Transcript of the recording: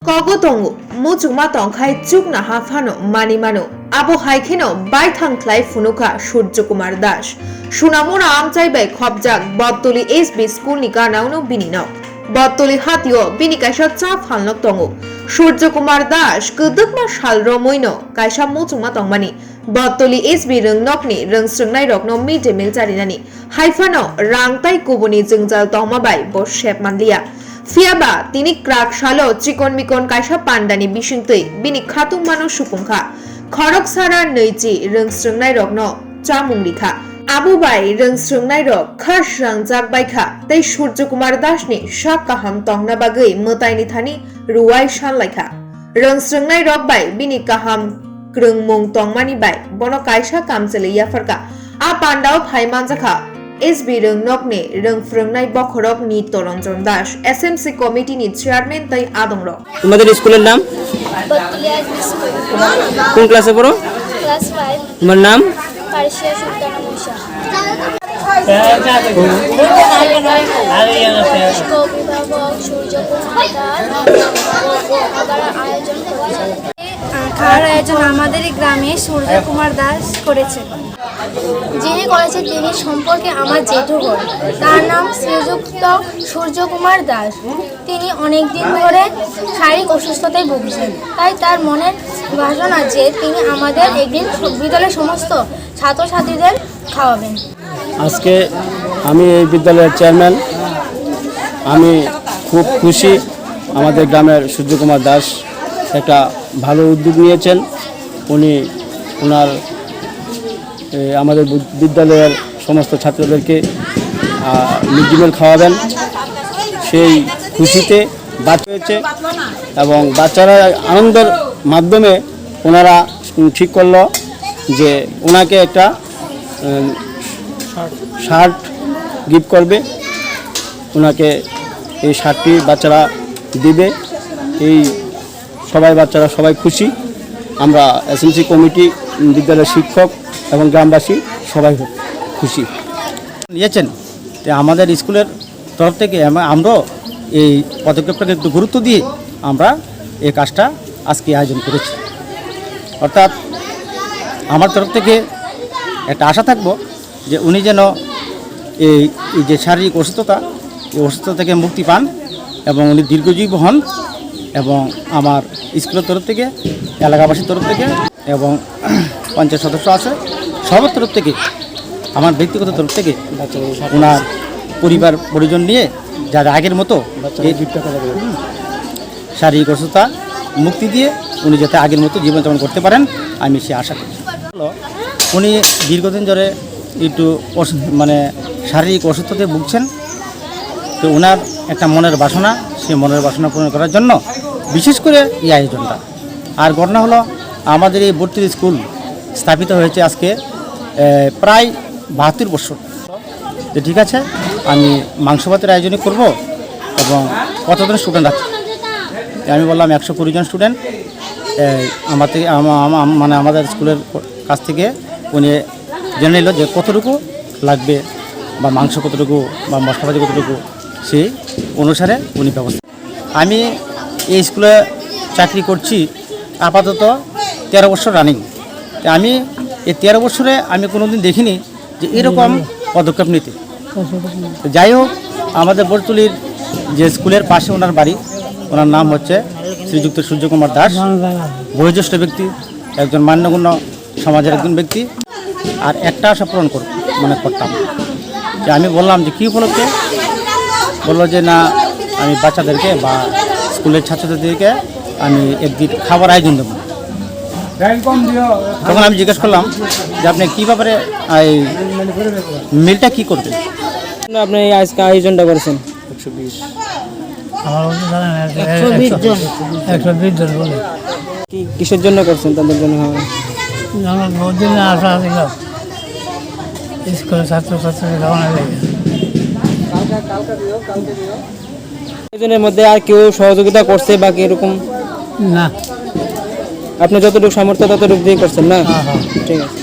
Kogotongo, Muchungmano khai chukna hafano manimano, abo haikeno Baithang Khlaikha Suryakumar Das, Sunamura amchai bai khobjak Bottoli SB School ni ganauno binino. Bottoli hatio bini kaisa chap halnok tongo. Suryakumar Das kedekma sal romoino kaisa Muchungma tongmani. Bottoli SB Rwngnogni rungsrungnai rokno midday meal jarinani. Haifano rangtai kubuni jengjal tongma bai bo shep manlia. Fiaba tini krak shalo chikon mikon kaisa pandani bisingtui bini Muchungmano supungkha. Khoroksa neiji rungsrungnai rokno chamung likha. Abu bai rungsrungnai rok khasrangjak baikha tei Suryakumar Das ni sak kaham tongna bagui motaini thani ruwai sanlaikha. Rungsrungnai rok bai bini kaham krungmung tongmani bai bono kaisa kamchele yafarka a pandao phaimanjakha SB Rwngnogni rungfrungnai bokhorok ni Toronjon Das SMC committee ni chairman tai adongro. তোমাদের স্কুলের নাম? কোন ক্লাসে পড়ো? Class 5। তোমার নাম? পারশিয়া সুলতানা মুসা। অভিভাবক সূর্যকুমার দাস আয়োজন করেছেন। খাওয়ার আয়োজন আমাদের গ্রামে সূর্যকুমার দাস করেছেন। যিনি করেছেন তিনি সম্পর্কে আমার জেঠু হন। তার নাম শ্রীযুক্ত সূর্যকুমার দাস। তিনি অনেকদিন ধরে শারীরিক অসুস্থতায় ভুগছেন, তাই তার মনের বাসনা যে তিনি আমাদের একদিন বিদ্যালয়ের সমস্ত ছাত্রছাত্রীদের খাওয়াবেন। আজকে আমি এই বিদ্যালয়ের চেয়ারম্যান, আমি খুব খুশি। আমাদের গ্রামের সূর্যকুমার দাস একটা ভালো উদ্যোগ নিয়েছেন। উনি ওনার আমাদের বিদ্যালয়ের সমস্ত ছাত্রদেরকে মিড ডে মিল খাওয়াবেন, সেই খুশিতে বাচ্চা হয়েছে এবং বাচ্চারা আনন্দের মাধ্যমে ওনারা ঠিক করলো যে ওনাকে একটা শার্ট গিফট করবে। ওনাকে এই শার্টটি বাচ্চারা দিবে। এই বাচ্চারা সবাই খুশি। আমরা এসএমসি কমিটি, বিদ্যালয়ের শিক্ষক এবং গ্রামবাসী সবাই খুশি নিয়েছেন। আমাদের স্কুলের তরফ থেকে আমরাও এই পদক্ষেপটাকে একটু গুরুত্ব দিয়ে আমরা এই কাজটা আজকে আয়োজন করেছি। অর্থাৎ আমার তরফ থেকে একটা আশা থাকবো যে উনি যেন এই যে শারীরিক অসুস্থতা, এই অসুস্থতা থেকে মুক্তি পান এবং উনি দীর্ঘজীবী হন। এবং আমার স্কুলের তরফ থেকে, এলাকাবাসীর তরফ থেকে এবং পঞ্চায়েত সদস্য আছে সবার তরফ থেকে, আমার ব্যক্তিগত তরফ থেকে ওনার পরিবার পরিজন নিয়ে যারা আগের মতো শারীরিক অসুস্থতা মুক্তি দিয়ে উনি যাতে আগের মতো জীবনযাপন করতে পারেন আমি সে আশা করি। উনি দীর্ঘদিন ধরে একটু শারীরিক অসুস্থতায় ভুগছেন। তো ওনার একটা মনের বাসনা, সেই মনের বাসনা পূরণ করার জন্য বিশেষ করে এই আয়োজনটা। আর ঘটনা হলো আমাদের এই বর্তির স্কুল স্থাপিত হয়েছে আজকে প্রায় 72 বছর। তো ঠিক আছে, আমি মাংস ভাতের আয়োজনই করব এবং কতজন স্টুডেন্ট আছে আমি বললাম 120 জন স্টুডেন্ট। আমাদের স্কুলের কাছ থেকে উনি জেনে নিল যে কতটুকু লাগবে বা মাংস কতটুকু বা মশলাপাতি কতটুকু, সেই অনুসারে উনি ব্যবস্থা। আমি এই স্কুলে চাকরি করছি আপাতত 13 বছর রানিং। আমি এই 13 বছরে আমি কোনোদিন দেখিনি যে এরকম পদক্ষেপ নিতে। যাই হোক, আমাদের বরতলির যে স্কুলের পাশে ওনার বাড়ি, ওনার নাম হচ্ছে শ্রীযুক্ত সূর্যকুমার দাস, বয়োজ্যেষ্ঠ ব্যক্তি, একজন মান্যগণ্য সমাজের একজন ব্যক্তি। আর একটা আশা পূরণ করতাম যে আমি বললাম যে কী উপলক্ষে, বললো যে না আমি বাচ্চাদেরকে বা স্কুলের ছাত্রছাত্রীদেরকে আমি একদিন খাবার আয়োজন দেবো। তখন আমি জিজ্ঞেস করলাম যে আপনি কী ব্যাপারে এই মিলটা কী করবেন? আপনি এই আজকে আয়োজনটা করেছেন 120 জন বলে কিসের জন্য করছেন? তাদের জন্য স্কুলের ছাত্রছাত্রীদের মধ্যে আর কেউ সহযোগিতা করছে বা এরকম না? আপনি যতটুকু সামর্থ্য ততটুকু দিয়ে করছেন না? ঠিক আছে।